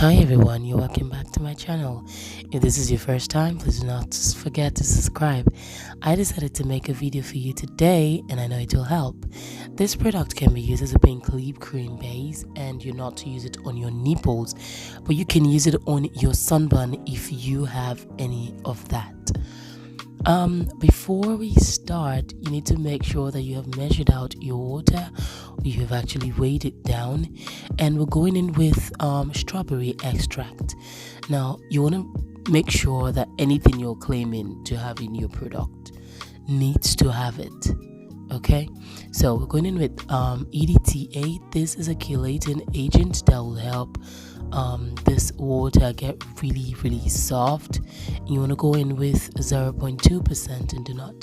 Hi everyone, you're welcome back to my channel. If this is your first time, please do not forget to subscribe. I decided to make a video for you today and I know it will help. This product can be used as a pink lip cream base, and you're not to use it on your nipples, but you can use it on your sunburn if you have any of that. Before we start, you need to make sure that you have measured out your water, or you have actually weighed it down, and we're going in with strawberry extract. Now you want to make sure that anything you're claiming to have in your product needs to have it. Okay, so we're going in with EDTA. This is a chelating agent that will help this water get really soft. You want to go in with 0.2% and do not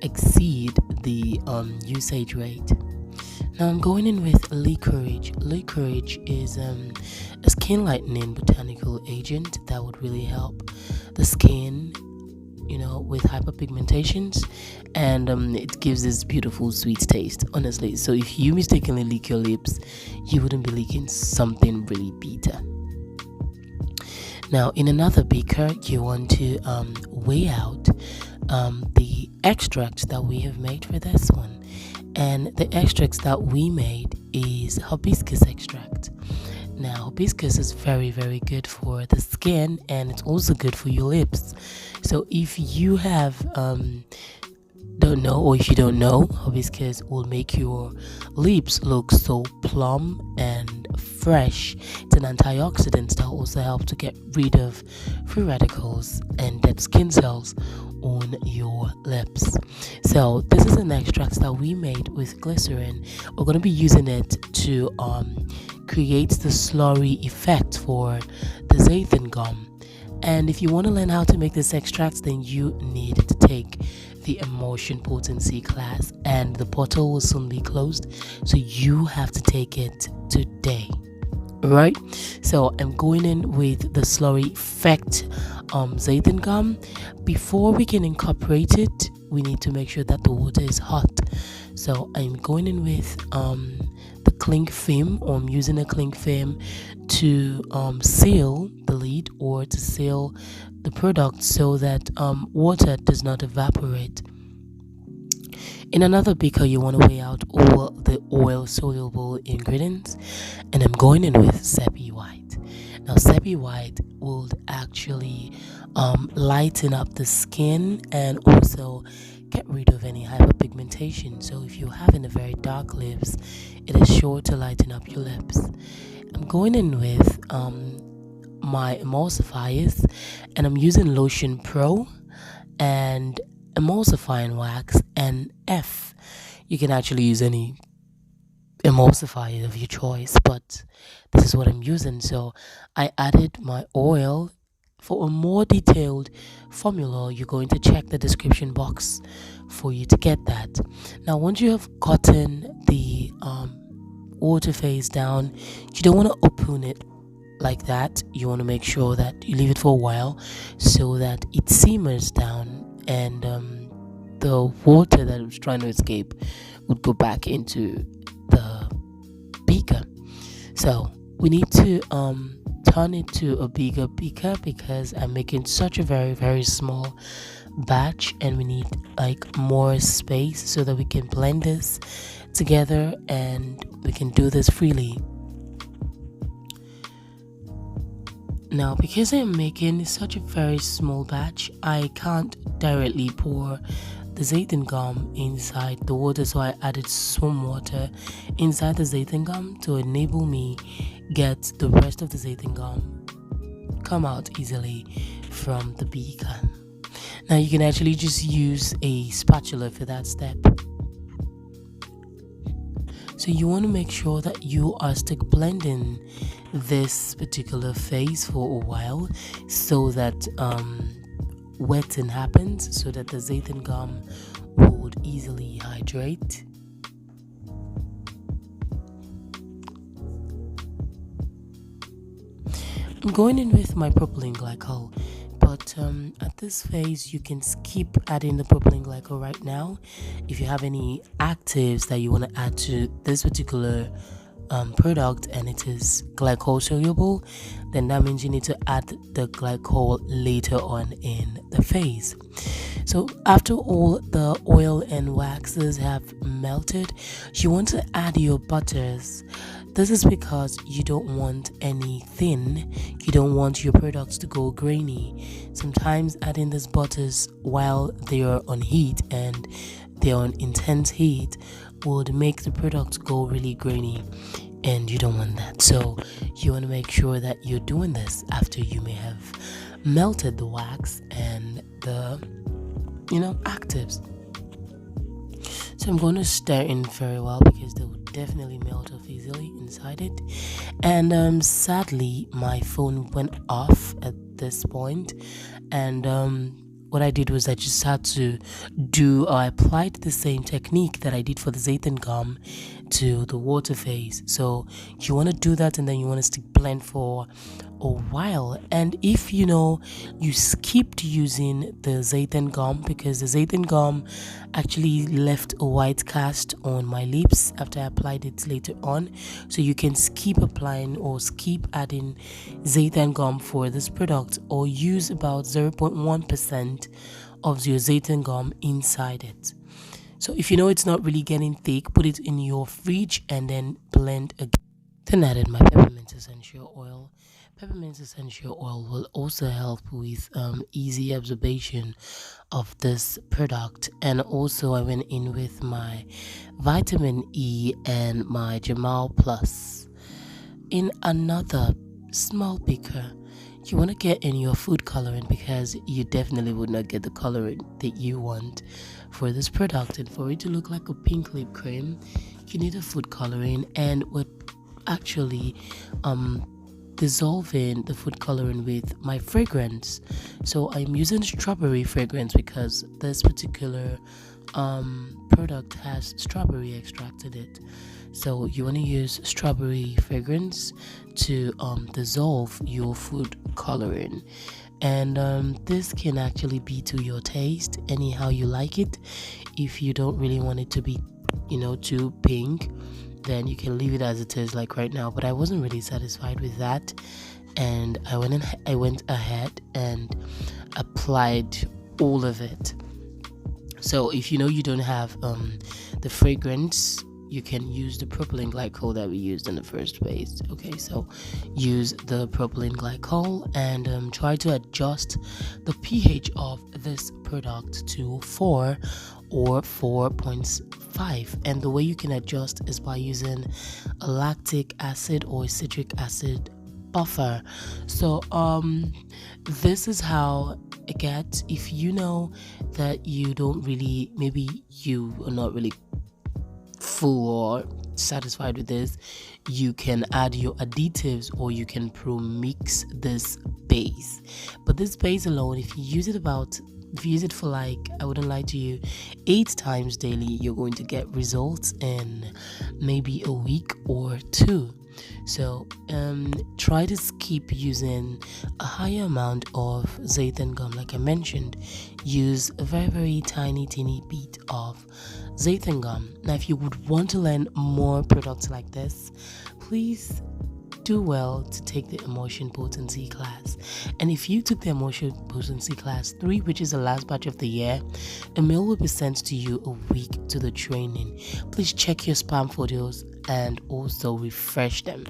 exceed the usage rate. Now I'm going in with licorice. Licorice is a skin lightening botanical agent that would really help the skin, with hyperpigmentations, and it gives this beautiful sweet taste, honestly. So if you mistakenly lick your lips, you wouldn't be licking something really bitter. Now in another beaker, you want to weigh out the extract that we have made for this one, and the extracts that we made is hibiscus extract. Now hibiscus is very good for the skin, and it's also good for your lips. So if you have if you don't know, hibiscus will make your lips look so plump and fresh. It's an antioxidant that also helps to get rid of free radicals and dead skin cells on your lips. So this is an extract that we made with glycerin. We're going to be using it to create the slurry effect for the xanthan gum. And if you want to learn how to make this extract, then you need to take the Emulsion potency class, and the portal will soon be closed, so you have to take it today. Right, so I'm going in with the slurry effect xanthan gum. Before we can incorporate it, we need to make sure that the water is hot. So I'm going in with the cling film, or I'm using a cling film to seal the lid or to seal the product so that water does not evaporate. In another beaker, you want to weigh out all the oil soluble ingredients, and I'm going in with SEPI white. Now SEPI white will actually lighten up the skin and also get rid of any hyperpigmentation. So if you're having a very dark lips, it is sure to lighten up your lips. I'm going in with my emulsifiers, and I'm using LOTIONPRO and emulsifying wax and F. You can actually use any emulsifier of your choice, but this is what I'm using. So I added my oil. For a more detailed formula, you're going to check the description box for you to get that. Now once you have gotten the water phase down, you don't want to open it like that. You want to make sure that you leave it for a while so that it simmers down, and the water that was trying to escape would go back into the beaker. So we need to turn it to a bigger beaker because I'm making such a very small batch, and we need like more space so that we can blend this together and we can do this freely. Now because I'm making such a very small batch, I can't directly pour the xanthan gum inside the water, so I added some water inside the xanthan gum to enable me get the rest of the xanthan gum come out easily from the beaker. Now you can actually just use a spatula for that step. So you want to make sure that you are stick blending this particular phase for a while so that wetting happens, so that the xanthan gum would easily hydrate. I'm going in with my propylene glycol, but at this phase you can skip adding the propylene glycol right now. If you have any actives that you want to add to this particular product and it is glycol soluble, then that means you need to add the glycol later on in the phase. So after all the oil and waxes have melted, you want to add your butters. This is because you don't want any thin, you don't want your products to go grainy. Sometimes adding these butters while they are on heat and they're on intense heat would make the product go really grainy, and you don't want that. So you want to make sure that you're doing this after you may have melted the wax and the actives. So I'm going to stir in very well because they will definitely melt off easily inside it. And sadly my phone went off at this point, and what I did was I just had to I applied the same technique that I did for the xanthan gum to the water phase. So you want to do that, and then you want to stick blend for a while. And if you skipped using the xanthan gum, because the xanthan gum actually left a white cast on my lips after I applied it later on, so you can skip applying or skip adding xanthan gum for this product, or use about 0.1% of your xanthan gum inside it. So if it's not really getting thick, put it in your fridge and then blend again. Then added my peppermint essential oil. Peppermint essential oil will also help with easy absorption of this product. And also I went in with my vitamin E and my GERMAL Plus. In another small beaker, you want to get in your food coloring, because you definitely would not get the coloring that you want for this product. And for it to look like a pink lip cream, you need a food coloring, and we're actually dissolving the food coloring with my fragrance. So I'm using strawberry fragrance because this particular product has strawberry extract in it. So you want to use strawberry fragrance to dissolve your food coloring. And this can actually be to your taste, anyhow you like it. If you don't really want it to be too pink, then you can leave it as it is, like right now. But I wasn't really satisfied with that, and I went ahead and applied all of it. So if you don't have the fragrance, you can use the propylene glycol that we used in the first place. Okay, so use the propylene glycol and try to adjust the pH of this product to 4 or 4.5. And the way you can adjust is by using a lactic acid or citric acid buffer. So this is how it gets. If you know that you don't really, maybe you are not really full or satisfied with this, you can add your additives, or you can mix this base. But this base alone, if you use it for, like, I wouldn't lie to you, 8 times daily, you're going to get results in maybe a week or 2. So try to keep using a higher amount of xanthan gum. Like I mentioned, use a very, very tiny bit of xanthan gum. Now if you would want to learn more products like this, please do well to take the Emulsion Potency class. And if you took the Emulsion Potency class 3, which is the last batch of the year, a mail will be sent to you a week to the training. Please check your spam photos and also refresh them.